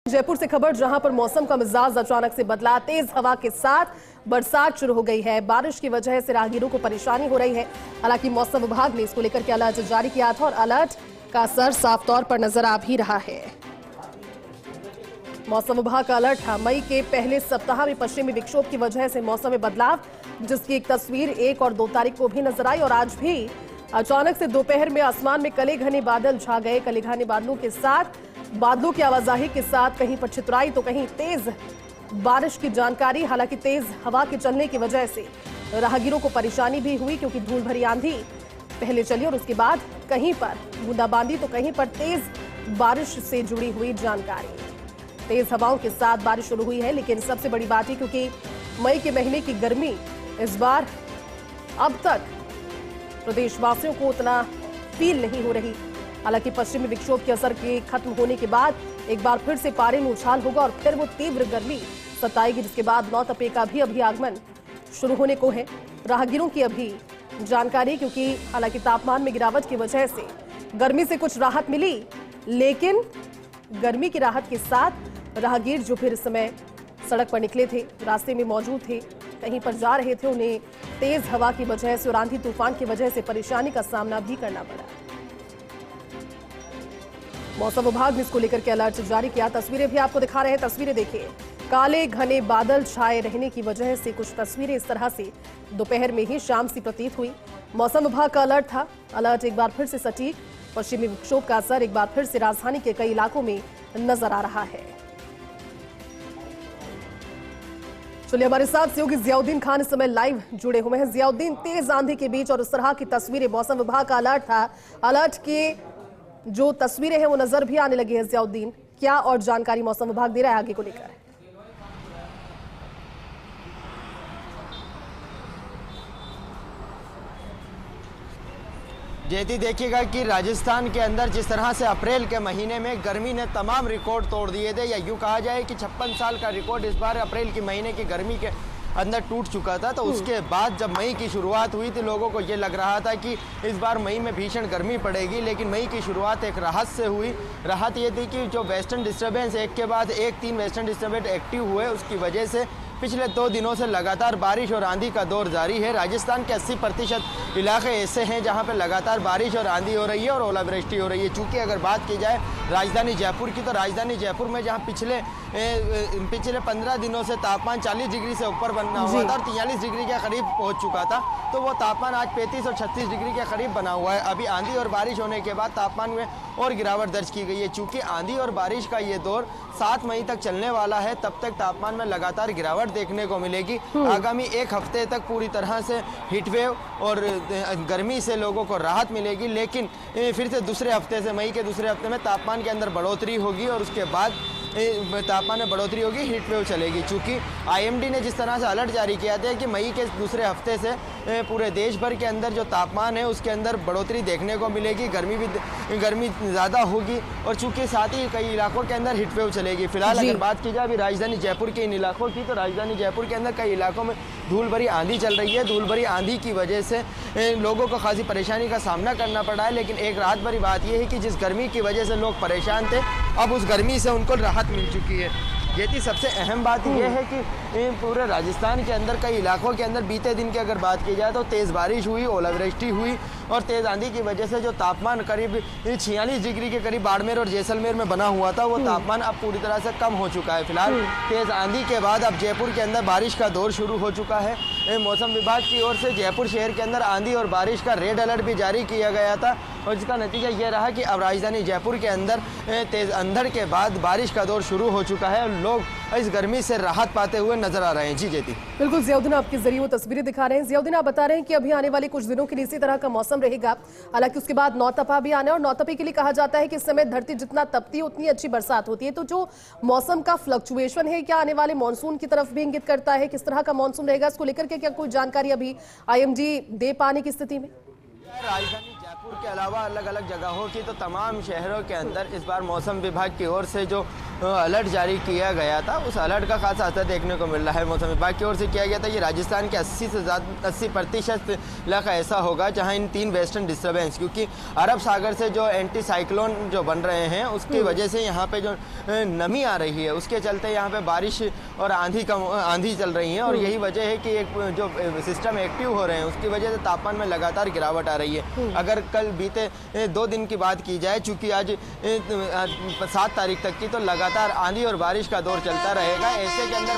जयपुर से खबर, जहां पर मौसम का मिजाज अचानक से बदला। तेज हवा के साथ बरसात शुरू हो गई है। बारिश की वजह से राहगीरों को परेशानी हो रही है। हालांकि मौसम विभाग ने इसको लेकर के अलर्ट जारी किया था और अलर्ट का असर साफ तौर पर नजर आ भी रहा है। मौसम विभाग का अलर्ट था। मई के पहले सप्ताह में पश्चिमी विक्षोभ की वजह से मौसम में बदलाव, जिसकी एक तस्वीर 1 और 2 तारीख को भी नजर आई। और आज भी अचानक से दोपहर में आसमान में काले घने बादल छा गए। काले घने बादलों के साथ, बादलों की आवाजाही के साथ कहीं पर छितराई तो कहीं तेज बारिश की जानकारी। हालांकि तेज हवा के चलने की वजह से राहगीरों को परेशानी भी हुई, क्योंकि धूल भरी आंधी पहले चली और उसके बाद कहीं पर बूंदाबांदी तो कहीं पर तेज बारिश से जुड़ी हुई जानकारी। तेज हवाओं के साथ बारिश शुरू हुई है, लेकिन सबसे बड़ी बात है क्योंकि मई के महीने की गर्मी इस बार अब तक प्रदेशवासियों को उतना फील नहीं हो रही। हालांकि पश्चिमी विक्षोभ के असर के खत्म होने के बाद एक बार फिर से पारे में उछाल होगा और फिर वो तीव्र गर्मी सताएगी, जिसके बाद 9 तपे का भी अभी आगमन शुरू होने को है। राहगीरों की अभी जानकारी, क्योंकि हालांकि तापमान में गिरावट की वजह से गर्मी से कुछ राहत मिली, लेकिन गर्मी की राहत के साथ राहगीर जो फिर इस समय सड़क पर निकले थे, रास्ते में मौजूद थे, कहीं पर जा रहे थे, उन्हें तेज हवा की वजह से और आंधी तूफान की वजह से परेशानी का सामना भी करना पड़ा। मौसम विभाग ने इसको लेकर के अलर्ट जारी किया। तस्वीरें भी आपको दिखा रहे हैं। तस्वीरें देखिए, काले घने बादल छाए रहने की वजह से कुछ तस्वीरें इस तरह से दोपहर में ही शाम सी प्रतीत हुई। मौसम विभाग का अलर्ट था। अलर्ट एक बार फिर से सटीक। पश्चिमी विक्षोभ का असर एक बार फिर से राजधानी के कई इलाकों में नजर आ रहा है। चलिए, हमारे साथ सहयोगी जियाउद्दीन खान इस समय लाइव जुड़े हुए हैं। जियाउद्दीन, तेज आंधी के बीच और इस तरह की तस्वीरें, मौसम विभाग का अलर्ट था, अलर्ट के जो तस्वीरें हैं वो नजर भी आने लगी है। जियाउद्दीन, क्या और जानकारी मौसम विभाग दे रहा है आगे को लेकर? जयती, देखिएगा कि राजस्थान के अंदर जिस तरह से अप्रैल के महीने में गर्मी ने तमाम रिकॉर्ड तोड़ दिए थे, या यूँ कहा जाए कि 56 साल का रिकॉर्ड इस बार अप्रैल के महीने की गर्मी के अंदर टूट चुका था। तो उसके बाद जब मई की शुरुआत हुई थी, लोगों को ये लग रहा था कि इस बार मई में भीषण गर्मी पड़ेगी, लेकिन मई की शुरुआत एक राहत से हुई। राहत ये थी कि जो वेस्टर्न डिस्टर्बेंस एक के बाद एक 3 वेस्टर्न डिस्टर्बेंस एक्टिव हुए, उसकी वजह से पिछले 2 दिनों से लगातार बारिश और आंधी का दौर जारी है। राजस्थान के 80% इलाके ऐसे हैं जहां पे लगातार बारिश और आंधी हो रही है और ओलावृष्टि हो रही है। चूँकि अगर बात की जाए राजधानी जयपुर की, तो राजधानी जयपुर में जहां पिछले 15 दिनों से तापमान 40 डिग्री से ऊपर बना हुआ था और 43 डिग्री के करीब पहुंच चुका था, तो वो तापमान आज 35 और 36 डिग्री के करीब बना हुआ है। अभी आंधी और बारिश होने के बाद तापमान में और गिरावट दर्ज की गई है। चूँकि आंधी और बारिश का ये दौर 7 मई तक चलने वाला है, तब तक तापमान में लगातार गिरावट देखने को मिलेगी। आगामी 1 हफ्ते तक पूरी तरह से हीटवेव और गर्मी से लोगों को राहत मिलेगी, लेकिन फिर से दूसरे हफ्ते से, मई के दूसरे हफ्ते में तापमान के अंदर बढ़ोतरी होगी और उसके बाद तापमान में बढ़ोतरी होगी, हीट वेव चलेगी। चूँकि आईएमडी ने जिस तरह से अलर्ट जारी किया था कि मई के दूसरे हफ्ते से पूरे देश भर के अंदर जो तापमान है उसके अंदर बढ़ोतरी देखने को मिलेगी, गर्मी ज़्यादा होगी और चूँकि साथ ही कई इलाकों के अंदर हीट वेव चलेगी। फिलहाल अगर बात की जाए अभी राजधानी जयपुर के इन इलाकों की, तो राजधानी जयपुर के अंदर कई इलाकों में धूल भरी आंधी चल रही है। धूल भरी आंधी की वजह से लोगों को खासी परेशानी का सामना करना पड़ा है, लेकिन एक राहत भरी बात यह है कि जिस गर्मी की वजह से लोग परेशान थे, अब उस गर्मी से उनको राहत मिल चुकी है। ये थी सबसे अहम बात यह है कि पूरे राजस्थान के अंदर कई इलाकों के अंदर बीते दिन की अगर बात की जाए तो तेज़ बारिश हुई, ओलावृष्टि हुई और तेज़ आंधी की वजह से जो तापमान करीब 46 डिग्री के करीब बाड़मेर और जैसलमेर में बना हुआ था, वो तापमान अब पूरी तरह से कम हो चुका है। फिलहाल तेज़ आंधी के बाद अब जयपुर के अंदर बारिश का दौर शुरू हो चुका है। मौसम विभाग की ओर से जयपुर शहर के अंदर आंधी और बारिश का रेड अलर्ट भी जारी किया गया था और जिसका नतीजा ये रहा कि अब राजधानी जयपुर के अंदर तेज़ अंधड़ के बाद बारिश का दौर शुरू हो चुका है और लोग इस गर्मी से राहत पाते हुए नजर आ रहे हैं। जी जेती, बिल्कुल जियाउद्दीन, आपके जरिए वो तस्वीरें दिखा रहे हैं। जियाउद्दीन, आप बता रहे हैं कि अभी आने वाले कुछ दिनों के लिए इसी तरह का मौसम रहेगा। हालांकि उसके बाद 9 तपा भी आना है और 9 तपे के लिए कहा जाता है कि इस समय धरती जितना तपती है उतनी अच्छी बरसात होती है। तो जो मौसम का फ्लक्चुएशन है, क्या आने वाले मानसून की तरफ भी इंगित करता है? किस तरह का मानसून रहेगा, इसको लेकर के क्या कोई जानकारी अभी आईएमडी दे पाने की स्थिति में? राजधानी जयपुर के अलावा अलग अलग जगहों की तो तमाम शहरों के अंदर इस बार मौसम विभाग की ओर से जो अलर्ट जारी किया गया था, उस अलर्ट का खासा असर देखने को मिल रहा है। मौसम विभाग की ओर से किया गया था। ये राजस्थान के 80% इलाका ऐसा होगा जहां इन 3 वेस्टर्न डिस्टर्बेंस, क्योंकि अरब सागर से जो एंटी साइक्लोन जो बन रहे हैं उसकी वजह से यहाँ पे जो नमी आ रही है उसके चलते यहाँ पे बारिश और आंधी चल रही है, और यही वजह है कि एक जो सिस्टम एक्टिव हो रहे हैं उसकी वजह से तापमान में लगातार गिरावट आ रही है। अगर कल बीते 2 दिन की बात की जाए, चूंकि आज 7 तारीख तक की, तो लगातार आंधी और बारिश का दौर चलता रहेगा। ऐसे के अंदर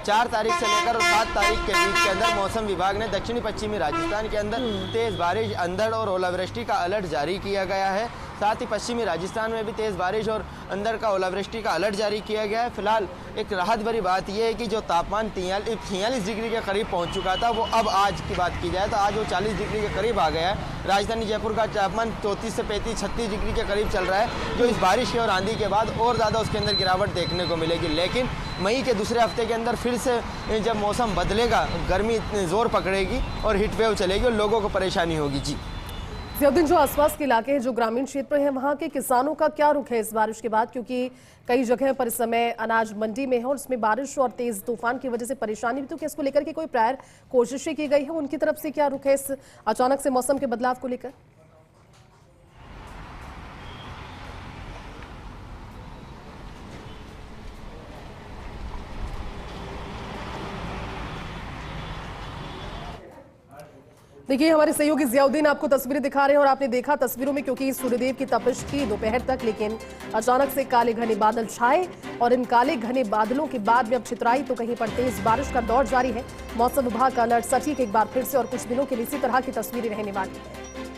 4 तारीख से लेकर 7 तारीख के बीच के अंदर मौसम विभाग ने दक्षिणी पश्चिमी राजस्थान के अंदर तेज बारिश, अंधड़ और ओलावृष्टि का अलर्ट जारी किया गया है। साथ ही पश्चिमी राजस्थान में भी तेज बारिश और अंधड़ का ओलावृष्टि का अलर्ट जारी किया गया है। फिलहाल एक राहत भरी बात यह है कि जो तापमान 46 डिग्री के करीब पहुंच चुका था, वो अब आज की बात की जाए तो आज वो 40 डिग्री के करीब आ गया है। राजधानी जयपुर का तापमान 34 से 36 डिग्री के करीब चल रहा है, जो इस बारिश के और आंधी के बाद और ज़्यादा उसके अंदर गिरावट देखने को मिलेगी। लेकिन मई के दूसरे हफ्ते के अंदर फिर से जब मौसम बदलेगा, गर्मी जोर पकड़ेगी और हीट वेव चलेगी और लोगों को परेशानी होगी। जी ज़ियाउद्दीन, जो आसपास के इलाके हैं, जो ग्रामीण क्षेत्र हैं, वहाँ के किसानों का क्या रुख है इस बारिश के बाद? क्योंकि कई जगह पर इस समय अनाज मंडी में है और उसमें बारिश और तेज तूफान की वजह से परेशानी भी, तो क्या इसको लेकर के कोई प्रायर कोशिशें की गई है? उनकी तरफ से क्या रुख है इस अचानक से मौसम के बदलाव को लेकर? देखिए, हमारे सहयोगी ज़ियाउद्दीन आपको तस्वीरें दिखा रहे हैं और आपने देखा तस्वीरों में, क्योंकि सूर्यदेव की तपिश थी दोपहर तक, लेकिन अचानक से काले घने बादल छाए और इन काले घने बादलों के बाद में अब छितराई तो कहीं पर तेज बारिश का दौर जारी है। मौसम विभाग का अलर्ट सटीक एक बार फिर से, और कुछ दिनों के लिए इसी तरह की तस्वीरें रहने वाली है।